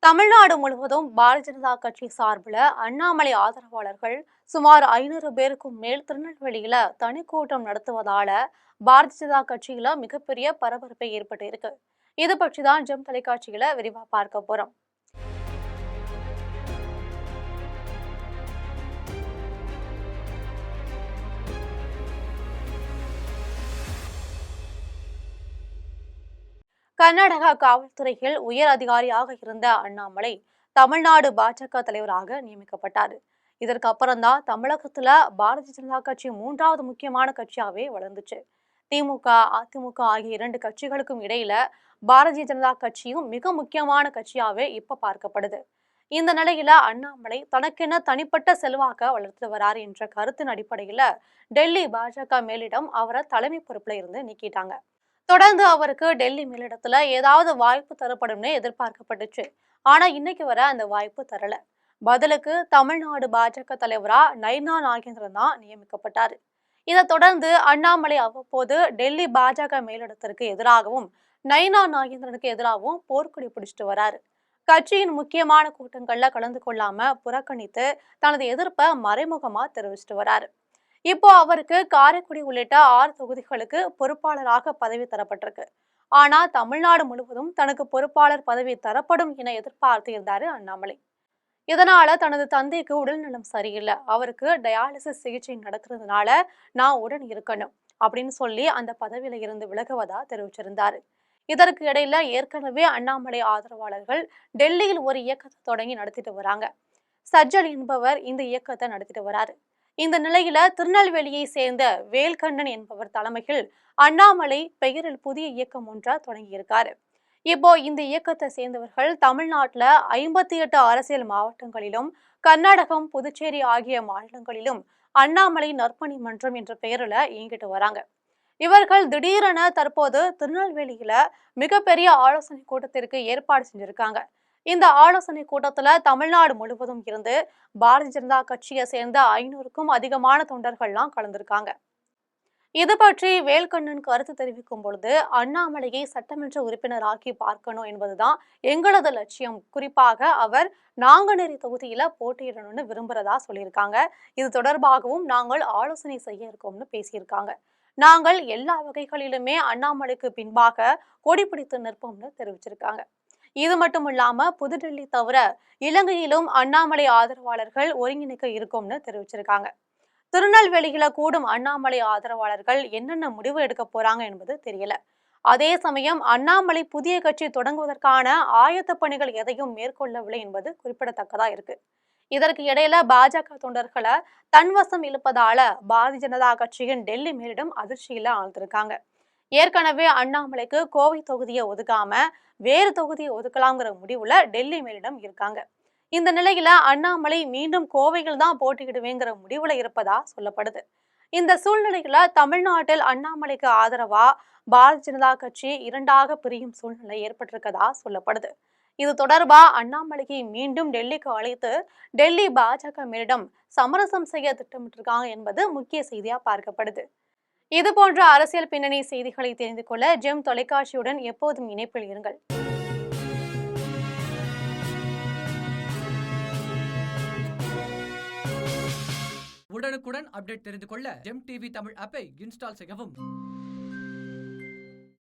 தமிழ்நாடு முழுவதும் பாரதிய ஜனதா கட்சி சார்பில் அண்ணாமலை ஆதரவாளர்கள் சுமார் 500 பேருக்கும் மேல் திருநெல்வேலியில தனி கூட்டம் நடத்துவதால பாரதிய ஜனதா கட்சியில மிகப்பெரிய பரபரப்பை ஏற்பட்டு இருக்கு. இது பற்றி தான் ஜெம் தொலைக்காட்சியில விரிவா பார்க்க போறோம். கர்நாடகா காவல்துறையில் உயர் அதிகாரியாக இருந்த அண்ணாமலை தமிழ்நாடு பாஜக தலைவராக நியமிக்கப்பட்டார். இதற்கு அப்புறம்தான் தமிழகத்துல பாரதிய ஜனதா கட்சி மூன்றாவது முக்கியமான கட்சியாவே வளர்ந்துச்சு. திமுக, அதிமுக ஆகிய இரண்டு கட்சிகளுக்கும் இடையில பாரதிய ஜனதா கட்சியும் மிக முக்கியமான கட்சியாவே இப்ப பார்க்கப்படுது. இந்த நிலையில அண்ணாமலை தனக்கென தனிப்பட்ட செல்வாக்க வளர்த்து வராரு என்ற கருத்தின் அடிப்படையில டெல்லி பாஜக மேலிடம் அவரை தலைமை பொறுப்புல இருந்து நீக்கிட்டாங்க. தொடர்ந்து அவருக்கு டெல்லி மேலிடத்துல ஏதாவது வாய்ப்பு தரப்படும்னு எதிர்பார்க்கப்பட்டுச்சு. ஆனா இன்னைக்கு வர அந்த வாய்ப்பு தரல. பதிலுக்கு தமிழ்நாடு பாஜக தலைவரா நைனா நாகேந்திரன் தான் நியமிக்கப்பட்டாரு. இதை தொடர்ந்து அண்ணாமலை அவ்வப்போது டெல்லி பாஜக மேலிடத்திற்கு எதிராகவும் நைனா நாகேந்திரனுக்கு எதிராகவும் போர்க்கொடி பிடிச்சிட்டு வராரு. கட்சியின் முக்கியமான கூட்டங்கள்ல கலந்து கொள்ளாம புறக்கணித்து தனது எதிர்ப்பை மறைமுகமா தெரிவிச்சிட்டு வராரு. இப்போ அவருக்கு காரைக்குடி உள்ளிட்ட 6 தொகுதிகளுக்கு பொறுப்பாளராக பதவி தரப்பட்டிருக்கு. ஆனா தமிழ்நாடு முழுவதும் தனக்கு பொறுப்பாளர் பதவி தரப்படும் என எதிர்பார்த்து இருந்தாரு அண்ணாமலை. இதனால தனது தந்தைக்கு உடல்நலம் சரியில்லை, அவருக்கு டயாலிசிஸ் சிகிச்சை நடக்கிறதுனால நான் உடன் இருக்கணும் அப்படின்னு சொல்லி அந்த பதவியில இருந்து விலகுவதா தெரிவிச்சிருந்தாரு. இதற்கு இடையில ஏற்கனவே அண்ணாமலை ஆதரவாளர்கள் டெல்லியில் ஒரு இயக்கத்தை தொடங்கி நடத்திட்டு வராங்க. சஜ்ஜல் என்பவர் இந்த இயக்கத்தை நடத்திட்டு வராரு. இந்த நிலையில திருநெல்வேலியை சேர்ந்த வேல்கண்ணன் என்பவர் தலைமையில் அண்ணாமலை பெயரில் புதிய இயக்கம் ஒன்றை தொடங்கியிருக்காரு. இப்போ இந்த இயக்கத்தை சேர்ந்தவர்கள் தமிழ்நாட்டுல 58 அரசியல் மாவட்டங்களிலும் கர்நாடகம், புதுச்சேரி ஆகிய மாநிலங்களிலும் அண்ணாமலை நற்பணி மன்றம் என்ற பெயரில இயங்கிட்டு வராங்க. இவர்கள் திடீரென தற்போது திருநெல்வேலியில மிகப்பெரிய ஆலோசனை கூட்டத்திற்கு ஏற்பாடு செஞ்சிருக்காங்க. இந்த ஆலோசனை கூட்டத்துல தமிழ்நாடு முழுவதும் இருந்து பாரதிய ஜனதா கட்சியை சேர்ந்த 500க்கும் அதிகமான தொண்டர்கள்லாம் கலந்திருக்காங்க. இது பற்றி வேல்கண்ணன் கருத்து தெரிவிக்கும் பொழுது, அண்ணாமலையை சட்டமன்ற உறுப்பினராக்கி பார்க்கணும் என்பதுதான் எங்களது லட்சியம். குறிப்பாக அவர் நாங்குநேரி தொகுதியில போட்டியிடணும்னு விரும்புறதா சொல்லியிருக்காங்க. இது தொடர்பாகவும் நாங்கள் ஆலோசனை செய்ய இருக்கோம்னு பேசியிருக்காங்க. நாங்கள் எல்லா வகைகளிலுமே அண்ணாமலைக்கு பின்பாக கொடி பிடித்து நிற்போம்னு தெரிவிச்சிருக்காங்க. இது மட்டும் இல்லாம புதுடெல்லி தவிர இலங்கையிலும் அண்ணாமலை ஆதரவாளர்கள் ஒருங்கிணைக்க இருக்கும்னு தெரிவிச்சிருக்காங்க. திருநெல்வேலியில கூடும் அண்ணாமலை ஆதரவாளர்கள் என்னென்ன முடிவு எடுக்க போறாங்க என்பது தெரியல. அதே சமயம் அண்ணாமலை புதிய கட்சி தொடங்குவதற்கான ஆயத்த பணிகள் எதையும் மேற்கொள்ளவில்லை என்பது குறிப்பிடத்தக்கதா இருக்கு. இதற்கு இடையில பாஜக தொண்டர்களை தன்வசம் இழுப்பதால பாரதிய ஜனதா கட்சியின் டெல்லி மேலிடம் அதிர்ச்சியில ஆழ்ந்திருக்காங்க. ஏற்கனவே அண்ணாமலைக்கு கோவை தொகுதியை ஒதுக்காம வேறு தொகுதியை ஒதுக்கலாம்ங்கிற முடிவுல டெல்லி மேலிடம் இருக்காங்க. இந்த நிலையில அண்ணாமலை மீண்டும் கோவையில் தான் போட்டியிடுவேங்கிற முடிவுல இருப்பதா சொல்லப்படுது. இந்த சூழ்நிலையில தமிழ்நாட்டில் அண்ணாமலைக்கு ஆதரவா பாரதிய ஜனதா கட்சி இரண்டாக பிரியும் சூழ்நிலை ஏற்பட்டிருக்கதா சொல்லப்படுது. இது தொடர்பா அண்ணாமலையை மீண்டும் டெல்லிக்கு அழைத்து டெல்லி பாஜக மேலிடம் சமரசம் செய்ய திட்டமிட்டிருக்காங்க என்பது முக்கிய செய்தியா பார்க்கப்படுது. இது போன்ற அரசியல் பின்னணி செய்திகளை தெரிந்து கொள்ள ஜெம் தொலைக்காட்சியுடன் எப்போதும் இணைப்பில் இருங்கள். உடனுக்குடன் அப்டேட் தெரிந்து கொள்ள ஜெம் டிவி தமிழ் ஆப்பை இன்ஸ்டால் செய்யவும்.